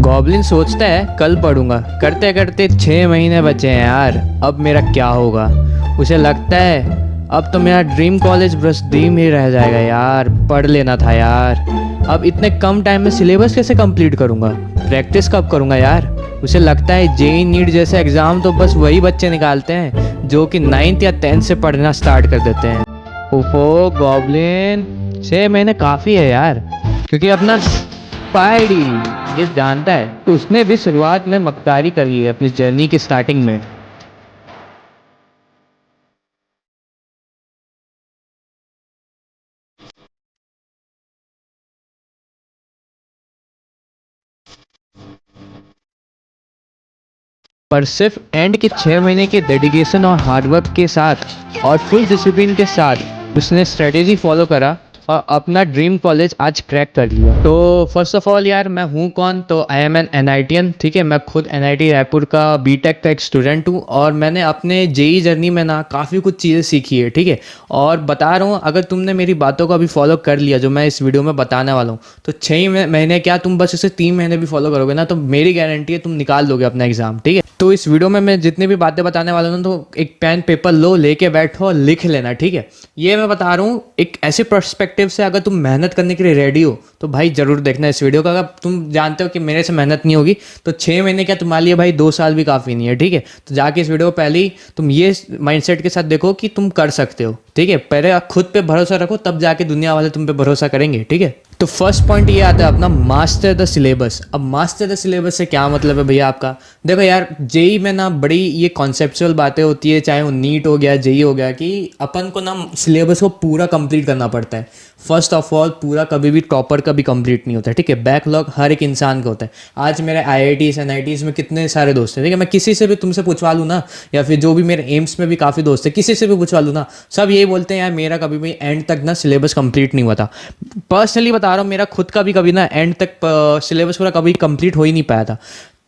Goblin सोचता है कल पढ़ूंगा, करते करते 6 महीने बचे हैं यार, अब मेरा क्या होगा। उसे लगता है अब तो मेरा ड्रीम कॉलेज बस ड्रीम ही रह जाएगा यार, पढ़ लेना था यार। अब इतने कम टाइम में सिलेबस कैसे कंप्लीट करूंगा, प्रैक्टिस कब करूंगा यार। उसे लगता है जेई नीट जैसे एग्ज़ाम तो बस वही बच्चे निकालते हैं जो कि 9th या 10th से पढ़ना स्टार्ट कर देते हैं। ओहो गॉब्लिन, 6 महीने काफ़ी है यार, क्योंकि अपना पायडी ये जानता है तो उसने भी शुरुआत में मक्कारी करी है अपनी जर्नी की स्टार्टिंग में। पर सिर्फ एंड के 6 महीने के डेडिकेशन और हार्डवर्क के साथ और फुल डिसिप्लिन के साथ उसने स्ट्रेटेजी फॉलो करा और अपना ड्रीम कॉलेज आज क्रैक कर लिया। तो फर्स्ट ऑफ ऑल यार, मैं हूँ कौन, तो आई एम एन एनआईटीएन, ठीक है। मैं खुद एनआईटी रायपुर का बीटेक का एक स्टूडेंट हूँ और मैंने अपने जेई जर्नी में ना काफ़ी कुछ चीज़ें सीखी है, ठीक है। और बता रहा हूँ, अगर तुमने मेरी बातों को अभी फॉलो कर लिया जो मैं इस वीडियो में बताने वाला हूँ, तो 6 महीने क्या, तुम बस इसे 3 महीने भी फॉलो करोगे ना, तो मेरी गारंटी है तुम निकाल दोगे अपना एग्जाम, ठीक है। तो इस वीडियो में मैं जितनी भी बातें बताने वाला हूँ, तो एक पेन पेपर लो, लेके बैठो और लिख लेना, ठीक है। ये मैं बता रहा हूँ एक ऐसे पर्सपेक्टिव से, अगर तुम मेहनत करने के लिए रेडी हो तो भाई जरूर देखना इस वीडियो का। अगर तुम जानते हो कि मेरे से मेहनत नहीं होगी तो 6 महीने क्या, तुम्हारे लिए भाई 2 साल भी काफ़ी नहीं है, ठीक है। तो जाके इस वीडियो को पहले ही तुम ये माइंडसेट के साथ देखो कि तुम कर सकते हो, ठीक है। पहले खुद पे भरोसा रखो, तब जाके दुनिया वाले तुम पे भरोसा करेंगे, ठीक है। तो फर्स्ट पॉइंट ये आता है अपना मास्टर द सिलेबस। अब मास्टर द सिलेबस से क्या मतलब है भैया आपका। देखो यार, जेई में ना बड़ी ये कॉन्सेप्चुअल बातें होती है, चाहे वो नीट हो गया, जेई हो गया, कि अपन को ना सिलेबस को पूरा कंप्लीट करना पड़ता है। फर्स्ट ऑफ ऑल, पूरा कभी भी टॉपर कभी कंप्लीट नहीं होता है, ठीक है। बैकलॉग हर एक इंसान का होता है। आज मेरे आईआईटीज एनआईटीज में कितने सारे दोस्त हैं, ठीक है। मैं किसी से भी तुमसे पूछवा लूँ ना, या फिर जो भी मेरे एम्स में भी काफ़ी दोस्त है, किसी से भी पूछवा लूँ ना, सब यही बोलते हैं यार मेरा कभी भी एंड तक ना सिलेबस कंप्लीट नहीं हुआ था। पर्सनली बता रहा हूँ, मेरा खुद का भी कभी ना एंड तक सिलेबस पूरा कभी कंप्लीट हो ही नहीं पाया था।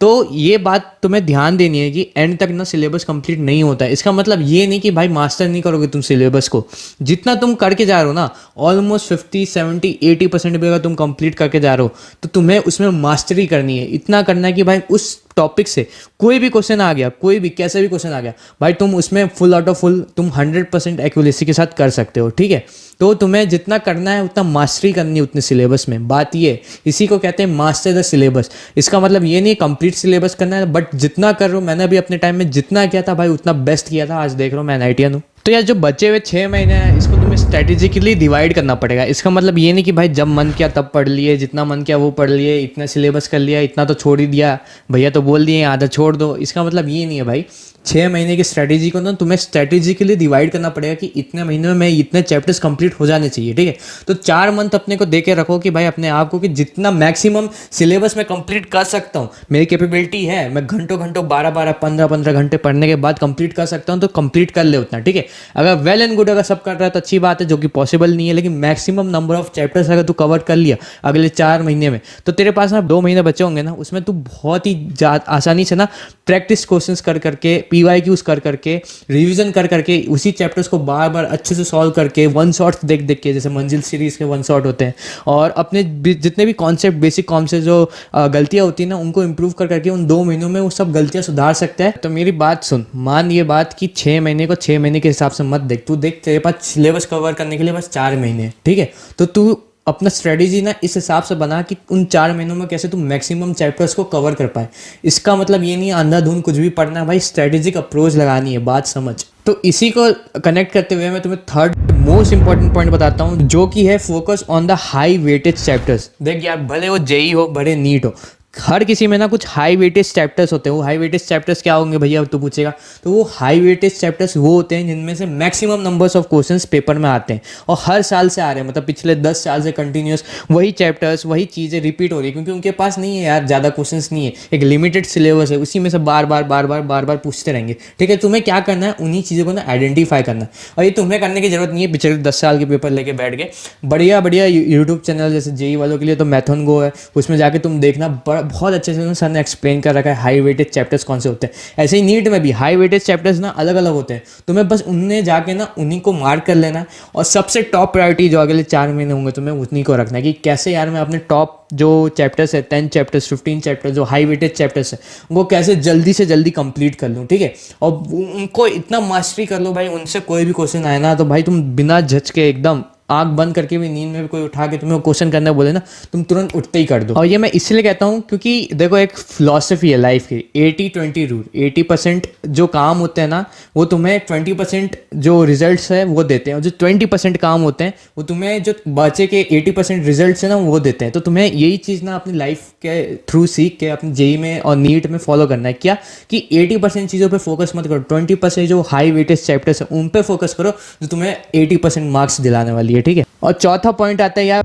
तो ये बात तुम्हें ध्यान देनी है कि एंड तक ना सिलेबस कंप्लीट नहीं होता है। इसका मतलब ये नहीं कि भाई मास्टर नहीं करोगे तुम सिलेबस को। जितना तुम करके जा रहे हो ना, ऑलमोस्ट 50 70 80% भी अगर तुम कंप्लीट करके जा रहे हो, तो तुम्हें उसमें मास्टरी करनी है। इतना करना है कि भाई उस टॉपिक से कोई भी क्वेश्चन आ गया, कोई भी कैसा भी क्वेश्चन आ गया, भाई तुम उसमें फुल आउट ऑफ फुल तुम 100% एक्यूरेसी के साथ कर सकते हो, ठीक है। तो तुम्हें जितना करना है उतना मास्टरी करनी है उतने सिलेबस में। बात ये, इसी को कहते हैं मास्टर द सिलेबस। इसका मतलब ये नहीं कंप्लीट सिलेबस करना है, बट जितना कर रहा हूँ, मैंने भी अपने टाइम में जितना किया था भाई उतना बेस्ट किया था। आज देख रहा हूँ मैं एनआईटीएन हूँ। तो यार, जो बचे हुए 6 महीने हैं, इसको तुम्हें स्ट्रेटेजिकली डिवाइड करना पड़ेगा। इसका मतलब ये नहीं कि भाई जब मन किया तब पढ़ लिए, जितना मन किया वो पढ़ लिए, इतना सिलेबस कर लिया, इतना तो छोड़ ही दिया, भैया तो बोल दिए आधा छोड़ दो। इसका मतलब ये नहीं है भाई। 6 महीने की स्ट्रेटेजी को ना तुम्हें स्ट्रेटेजिकली डिवाइड करना पड़ेगा कि इतने महीने में इतने चैप्टर्स कंप्लीट हो जाने चाहिए, ठीक है। तो 4 मंथ अपने को दे के रखो कि भाई अपने आप को कि जितना मैक्सिमम सिलेबस में कंप्लीट कर सकता हूँ, मेरी कैपेबिलिटी है, मैं घंटों घंटों 12 12 15 15 घंटे पढ़ने के बाद कंप्लीट कर सकता हूँ, तो कंप्लीट कर ले उतना, ठीक है। अगर वेल एंड गुड, अगर सब कर रहा है तो अच्छी बात है, जो कि पॉसिबल नहीं है, लेकिन मैक्सिमम नंबर ऑफ चैप्टर्स अगर तू कवर कर लिया अगले 4 महीने में, तो तेरे पास ना 2 महीने बचे होंगे ना, उसमें तू बहुत ही आसानी से ना प्रैक्टिस क्वेश्चंस कर करके, पीवाईक्यूज कर करके, रिवीजन कर करके, उसी चैप्टर्स को बार बार अच्छे से सॉल्व करके, वन शॉट्स देख देख के, जैसे मंजिल सीरीज के वन शॉट होते हैं, और अपने जितने भी कॉन्सेप्ट, बेसिक कॉन्सेप्ट जो गलतियां होती है ना, उनको इंप्रूव कर करके उन 2 महीनों में वो सब गलतियां सुधार सकता है। तो मेरी बात सुन, मान ये बात कि 6 महीने को 6 महीने के हिसाब से मत देख। तू देख, तेरे पास सिलेबस कवर करने के लिए बस 4 महीने, ठीक है। तो तू अपना स्ट्रेटेजी ना इस हिसाब से बना कि उन 4 महीनों में कैसे तुम मैक्सिमम चैप्टर्स को कवर कर पाए। इसका मतलब ये नहीं है अंधाधुंध कुछ भी पढ़ना है भाई, स्ट्रेटेजिक अप्रोच लगानी है, बात समझ। तो इसी को कनेक्ट करते हुए मैं तुम्हें थर्ड मोस्ट इंपॉर्टेंट पॉइंट बताता हूँ, जो कि है focus on the high weightage chapters. देख यार, भले वो जेई हो, भले नीट हो, हर किसी में ना कुछ हाई वेटेज चैप्टर्स होते हैं। वो हाई वेटेज चैप्टर्स क्या होंगे भैया, तू पूछेगा। तो वो हाई वेटेज चैप्टर्स वो होते हैं जिनमें से maximum numbers of questions paper में आते हैं, और हर साल से आ रहे हैं। मतलब पिछले 10 साल से कंटिन्यूस वही चैप्टर्स, वही चीज़ें रिपीट हो रही है, क्योंकि उनके पास नहीं है यार ज़्यादा क्वेश्चंस नहीं है, एक लिमिटेड सिलेबस है, उसी में से बार बार पूछते रहेंगे, ठीक है। तुम्हें क्या करना है, उन्हीं चीज़ों को ना आइडेंटिफाई करना है। और ये तुम्हें करने की जरूरत नहीं है पिछले 10 साल के पेपर लेके बैठ गए। बढ़िया बढ़िया यूट्यूब चैनल जैसे जेई वालों के लिए तो मैथन गो है, उसमें जाके तुम देखना, बहुत अच्छे से सर ने एक्सप्लेन कर रखा है हाई वेटेज चैप्टर्स कौन से होते हैं। ऐसे ही नीट में भी हाई वेटेज चैप्टर्स ना अलग अलग होते हैं, तुम्हें बस उनने जाके ना उन्हीं को मार्क कर लेना है और सबसे टॉप प्रायोरिटी जो अगले 4 महीने होंगे तुम्हें उतनी को रखना है कि कैसे यार मैं अपने टॉप जो चैप्टर्स है 10 चैप्टर्स 15 चैप्टर्स जो हाई वेटेज चैप्टर्स है वो कैसे जल्दी से जल्दी कंप्लीट कर लूँ, ठीक है। और उनको इतना मास्टरी कर लो भाई, उनसे कोई भी क्वेश्चन आए ना तो भाई तुम बिना झच के एकदम आंख बंद करके भी, नींद में भी कोई उठा के तुम्हें क्वेश्चन करना बोले ना तुम तुरंत उठते ही कर दो। और ये मैं इसलिए कहता हूँ क्योंकि देखो एक फिलॉसफी है लाइफ की, 80-20 रूल। 80% जो काम होते हैं ना वो तुम्हें 20% जो रिजल्ट्स है वो देते हैं, और जो 20% काम होते हैं वो तुम्हें जो बचे के 80% रिजल्ट्स है ना वो देते हैं। तो तुम्हें यही चीज़ ना अपनी लाइफ के थ्रू सीख के अपनी जेई में और नीट में फॉलो करना है क्या, कि 80% चीज़ों पे फोकस मत करो, 20% जो हाई वेटेज चैप्टर्स है उन पे फोकस करो जो तुम्हें 80% मार्क्स दिलाने वाली है, ठीक है। और चौथा पॉइंट आता है यार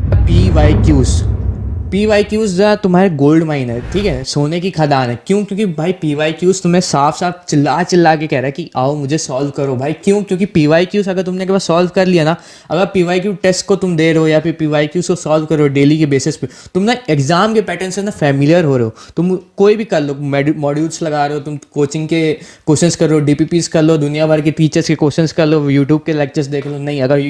PYQs तुम्हारे गोल्ड माइन है, ठीक है, सोने की खदान है। क्यों? क्योंकि भाई PYQs तुम्हें साफ साफ चिल्ला के कह रहा है कि आओ मुझे सॉल्व करो भाई। क्यों? क्योंकि PYQs अगर तुमने एक बार सॉल्व कर लिया ना, अगर PYQ टेस्ट को तुम दे रहे हो या फिर PYQs को सॉल्व करो डेली के बेसिस पे, तुम ना एग्जाम के पैटर्न से ना फैमिलियर हो रहे हो। तुम कोई भी कर लो, मॉड्यूल्स लगा रहे हो, तुम कोचिंग के क्वेश्चंस कर रहे हो, DPPs कर लो, दुनिया भर के टीचर्स के क्वेश्चंस कर लो, यूट्यूब के लेक्चर्स देख लो। नहीं, अगर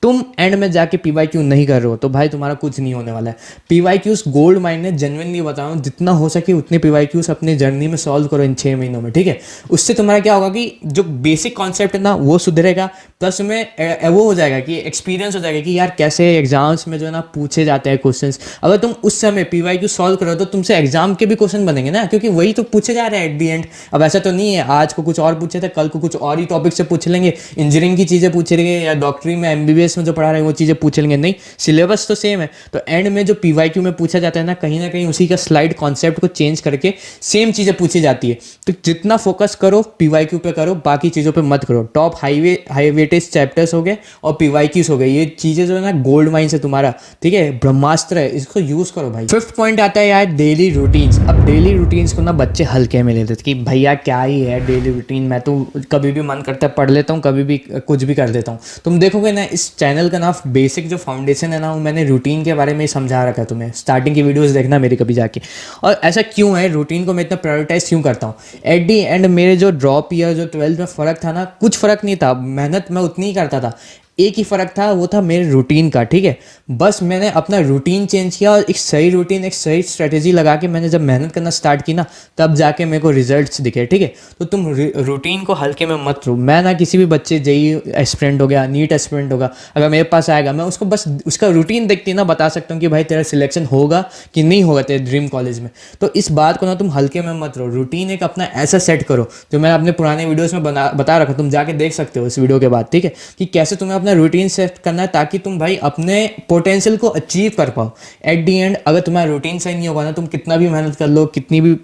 तुम एंड में जाके PYQ नहीं कर रहे हो तो भाई तुम्हारा कुछ नहीं होने वाला है। PYQs गोल्ड माइन है, जेन्युइनली बता रहा हूँ, जितना हो सके उतने PYQs अपने जर्नी में सॉल्व करो इन 6 महीनों में, ठीक है। उससे तुम्हारा क्या होगा कि जो बेसिक कॉन्सेप्ट है ना वो सुधरेगा, प्लस तुम्हें वो हो जाएगा कि एक्सपीरियंस हो जाएगा कि यार कैसे एग्जाम्स में जो है ना पूछे जाते हैं क्वेश्चंस। अगर तुम उस समय PYQ सॉल्व करो तो तुमसे एग्जाम के भी क्वेश्चन बनेंगे ना, क्योंकि वही तो पूछे जा रहे हैं एट दी एंड। अब ऐसा तो नहीं है आज को कुछ और पूछे थे, कल को कुछ और ही टॉपिक से पूछ लेंगे, इंजीनियरिंग की चीज़ें पूछ लेंगे या डॉक्टरी में MBBS में जो पढ़ा रहे हैं वो चीज़ें पूछ लेंगे। नहीं, सिलेबस तो सेम है। तो एंड में जो PYQ में पूछा जाता है ना कहीं उसी का स्लाइड कॉन्सेप्ट को चेंज करके सेम चीज़ें पूछी जाती है। तो जितना फोकस करो PYQ पे करो, बाकी चीज़ों पे मत करो। टॉप हाई वेटेज चैप्टर्स हो गए और PYQs हो गए, ये चीज़ें जो है ना गोल्ड माइन है तुम्हारा, ठीक है, ब्रह्मास्त्र है, इसको यूज़ करो भाई। 5th पॉइंट आता है यार डेली रूटीन्स। अब डेली रूटीन्स को ना बच्चे हल्के में लेते थे कि भैया क्या ही है डेली रूटीन, मैं तो कभी भी मन करता है पढ़ लेता हूँ, कभी भी कुछ भी कर देता हूँ। तुम देखोगे ना इस चैनल का ना बेसिक जो फाउंडेशन है ना वो मैंने रूटीन के बारे में समझा रखा है, तुम्हें स्टार्टिंग की वीडियोस देखना मेरी कभी जाके। और ऐसा क्यों है, रूटीन को मैं इतना प्रायोरिटाइज क्यों करता हूँ। एट दी एंड मेरे जो ड्रॉप ईयर जो 12th में फ़र्क था ना, कुछ फ़र्क नहीं था, मेहनत मैं उतनी ही करता था, एक ही फ़र्क था, वो था मेरे रूटीन का, ठीक है। बस मैंने अपना रूटीन चेंज किया और एक सही रूटीन, एक सही स्ट्रेटेजी लगा के मैंने जब मेहनत करना स्टार्ट की ना तब जाके मेरे को रिजल्ट्स दिखे, ठीक है। तो तुम रूटीन को हल्के में मत लो। मैं ना किसी भी बच्चे जेई एस्पिरेंट हो गया, नीट एस्पिरेंट होगा, अगर मेरे पास आएगा मैं उसको बस उसका रूटीन देखती ना बता सकता हूँ कि भाई तेरा सिलेक्शन होगा कि नहीं होगा तेरे ड्रीम कॉलेज में। तो इस बात को ना तुम हल्के में मत लो, रूटीन एक अपना ऐसा सेट करो जो मैं अपने पुराने वीडियोज़ में बता रखा, तुम जाके देख सकते हो इस वीडियो के बाद, ठीक है, कि कैसे तुम्हें अपना रूटीन सेट करना है ताकि तुम भाई अपने पोटेंशियल को अचीव कर पाओ। एट दी एंड अगर तुम्हारा रूटीन सही नहीं होगा ना, तुम कितना भी मेहनत कर लो, कितनी भी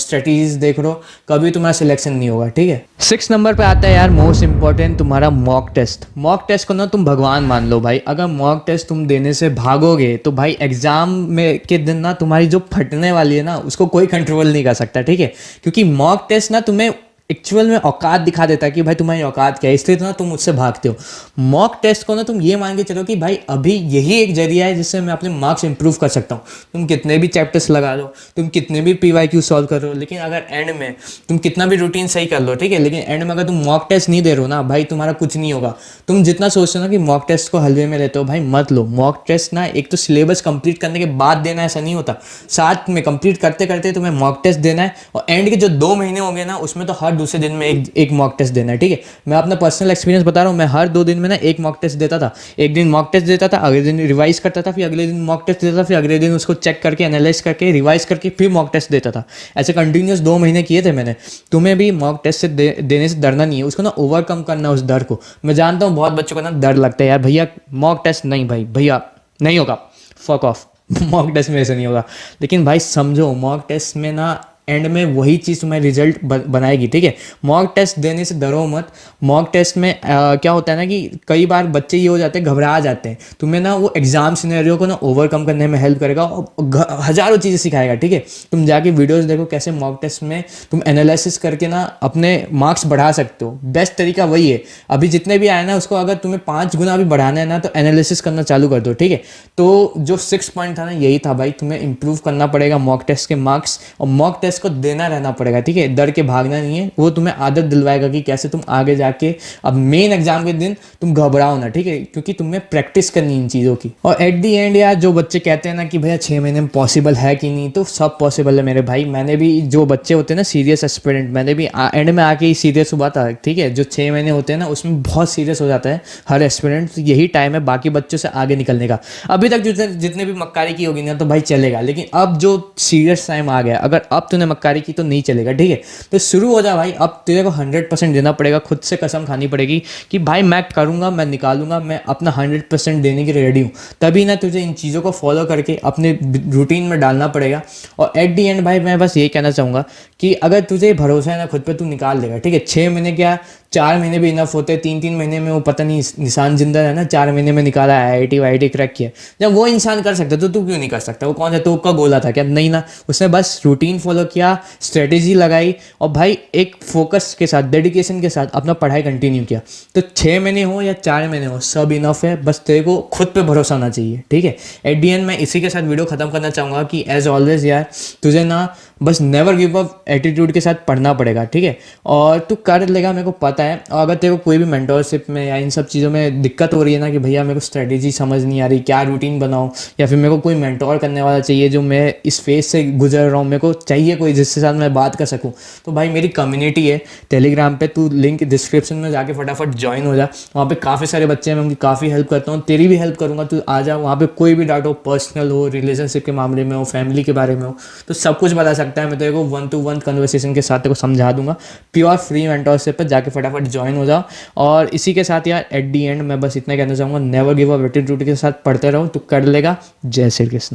स्ट्रेटजीज देख लो, कभी तुम्हारा सिलेक्शन नहीं होगा, ठीक है। 6 नंबर पे आता है यार मोस्ट इंपॉर्टेंट तुम्हारा मॉक टेस्ट। मॉक टेस्ट को ना तुम भगवान मान लो भाई। अगर मॉक टेस्ट तुम देने से भागोगे तो भाई एग्जाम में के दिन ना तुम्हारी जो फटने वाली है ना उसको कोई कंट्रोल नहीं कर सकता, ठीक है। क्योंकि मॉक टेस्ट ना तुम्हें एक्चुअल में औकात दिखा देता है कि भाई तुम्हारी औकात क्या है, इसलिए तो ना तुम मुझसे भागते हो। मॉक टेस्ट को ना तुम ये मान के चलो कि भाई अभी यही एक जरिया है जिससे मैं अपने मार्क्स इंप्रूव कर सकता हूँ। तुम कितने भी चैप्टर्स लगा लो, तुम कितने भी PYQ सॉल्व करो, लेकिन अगर एंड में तुम कितना भी रूटीन सही कर लो, ठीक है, लेकिन एंड में अगर तुम मॉक टेस्ट नहीं दे रहे हो ना भाई तुम्हारा कुछ नहीं होगा। तुम जितना सोचते हो ना कि मॉक टेस्ट को हलवे में लेते हो, भाई मत लो। मॉक टेस्ट ना एक तो सिलेबस कंप्लीट करने के बाद देना, ऐसा नहीं होता, साथ में कंप्लीट करते करते तुम्हें मॉक टेस्ट देना है। और एंड के जो 2 महीने होंगे ना उसमें तो हर दूसरे दिन में एक मॉक टेस्ट देना है, ठीक है। मैं अपना पर्सनल एक्सपीरियंस बता रहा हूँ, मैं हर 2 दिन में ना एक मॉक टेस्ट देता था। एक दिन मॉक टेस्ट देता था, अगले दिन रिवाइज करता था, फिर अगले दिन मॉक टेस्ट देता था, फिर अगले दिन उसको चेक करके एनालाइज करके रिवाइज करके फिर मॉक टेस्ट देता था। ऐसे कंटिन्यूस 2 महीने किए थे मैंने। तुम्हें भी मॉक टेस्ट से देने से डरना नहीं है, उसको ना ओवरकम करना, उस डर को। मैं जानता हूँ बहुत बच्चों को ना डर लगता है यार भैया मॉक टेस्ट नहीं, भाई भैया नहीं होगा, फक ऑफ, मॉक टेस्ट में ऐसे नहीं होगा। लेकिन भाई समझो मॉक टेस्ट में ना एंड में वही चीज़ तुम्हारी रिजल्ट बनाएगी, ठीक है। मॉक टेस्ट देने से डरो मत। मॉक टेस्ट में क्या होता है ना कि कई बार बच्चे ये हो जाते हैं, घबरा जाते हैं। तुम्हें ना वो एग्जाम सिनेरियो को ना ओवरकम करने में हेल्प करेगा और हज़ारों चीज़ें सिखाएगा, ठीक है। तुम जाके वीडियोस देखो कैसे मॉक टेस्ट में तुम एनालिसिस करके ना अपने मार्क्स बढ़ा सकते हो। बेस्ट तरीका वही है। अभी जितने भी आए ना उसको अगर तुम्हें 5 गुना भी बढ़ाना है ना तो एनालिसिस करना चालू कर दो, ठीक है। तो जो 6 पॉइंट था ना यही था भाई, तुम्हें इंप्रूव करना पड़ेगा मॉक टेस्ट के मार्क्स, और मॉक टेस्ट को देना रहना पड़ेगा, ठीक है। डर के भागना नहीं है, वो तुम्हें आदत दिलवाएगा कि कैसे तुम आगे जाके अब मेन एग्जाम के दिन तुम घबराओ ना, ठीक है, क्योंकि तुम्हें प्रैक्टिस करनी इन चीज़ों की। और एट दी एंड यार जो बच्चे कहते हैं ना कि भैया 6 महीने में पॉसिबल है कि नहीं, तो सब पॉसिबल है मेरे भाई। मैंने भी, जो बच्चे होते हैं ना सीरियस एस्पिरेंट, मैंने भी एंड में आके ही सीरियस हुआ था, ठीक है। जो 6 महीने होते हैं ना उसमें बहुत सीरियस हो जाता है हर एस्पिरेंट। तो यही टाइम है बाकी बच्चों से आगे निकलने का। अभी तक जितने भी मक्कारी की होगी ना तो भाई चलेगा, लेकिन अब जो सीरियस टाइम आ गया, अगर अब तूने मक्कारी की तो नहीं चलेगा, ठीक है। तो शुरू हो जा भाई, अब तेरे को 100% देना पड़ेगा, खुद से कसम खानी पड़ेगी कि भाई मैं करूँगा, मैं निकालूंगा, मैं अपना 100% देने की रेडी हूँ। तभी ना तुझे इन चीज़ों को फॉलो करके अपने रूटीन में डालना पड़ेगा। और एट दी एंड भाई मैं बस यही कहना चाहूँगा कि अगर तुझे भरोसा है ना खुद पे, तू निकाल लेगा, ठीक है। 6 महीने क्या, 4 महीने भी इनफ होते हैं। 3-3 महीने में वो पता नहीं निशान जिंदा है ना, 4 महीने में निकाला, IIT वाईटी क्रैक किया। जब वो इंसान कर सकता तो तू क्यों नहीं कर सकता? वो कौन है? तो का गोला था क्या? नहीं ना, उसने बस रूटीन फॉलो किया, स्ट्रेटेजी लगाई और भाई एक फोकस के साथ, डेडिकेशन के साथ अपना पढ़ाई कंटिन्यू किया। तो 6 महीने हो या 4 महीने हो, सब इनफ है। बस तेरे को खुद पे भरोसा होना चाहिए, ठीक है। एट दी एंड मैं इसी के साथ वीडियो खत्म करना चाहूँगा कि एज ऑलवेज यार तुझे ना बस नेवर गिव अप एटीट्यूड के साथ पढ़ना पड़ेगा, ठीक है। और तू कर लेगा, मेरे को पता है। और अगर तेरे को कोई भी मेंटरशिप में या इन सब चीज़ों में दिक्कत हो रही है ना कि भैया मेरे को स्ट्रेटेजी समझ नहीं आ रही, क्या रूटीन बनाऊँ, या फिर मेरे को कोई मेंटोर करने वाला चाहिए जो मैं इस फेज से गुजर रहा हूँ, मेरे को चाहिए कोई जिसके साथ मैं बात कर सकूँ, तो भाई मेरी कम्युनिटी है टेलीग्राम पे, तू लिंक डिस्क्रिप्शन में जाके फटाफट ज्वाइन हो जा। वहाँ पे काफ़ी सारे बच्चे हैं, मैं उनकी काफ़ी हेल्प करता हूँ, तेरी भी हेल्प करूँगा। तू आ जा, वहाँ पे कोई भी डाउट हो, पर्सनल हो, रिलेशनशिप के मामले में हो, फैमिली के बारे में हो, तो सब कुछ बता सकता है। मैं तेरे को 1-to-1 कन्वर्सेशन के साथ तेरे को समझा दूंगा। प्योर फ्री मेंटरशिप पे जाके फटाफट ज्वाइन हो जाओ। और इसी के साथ यार एट दी एंड मैं बस इतना कहना चाहूँगा, नेवर गिव अप एटीट्यूड के साथ पढ़ते रहो, तू कर लेगा। जय श्री कृष्ण।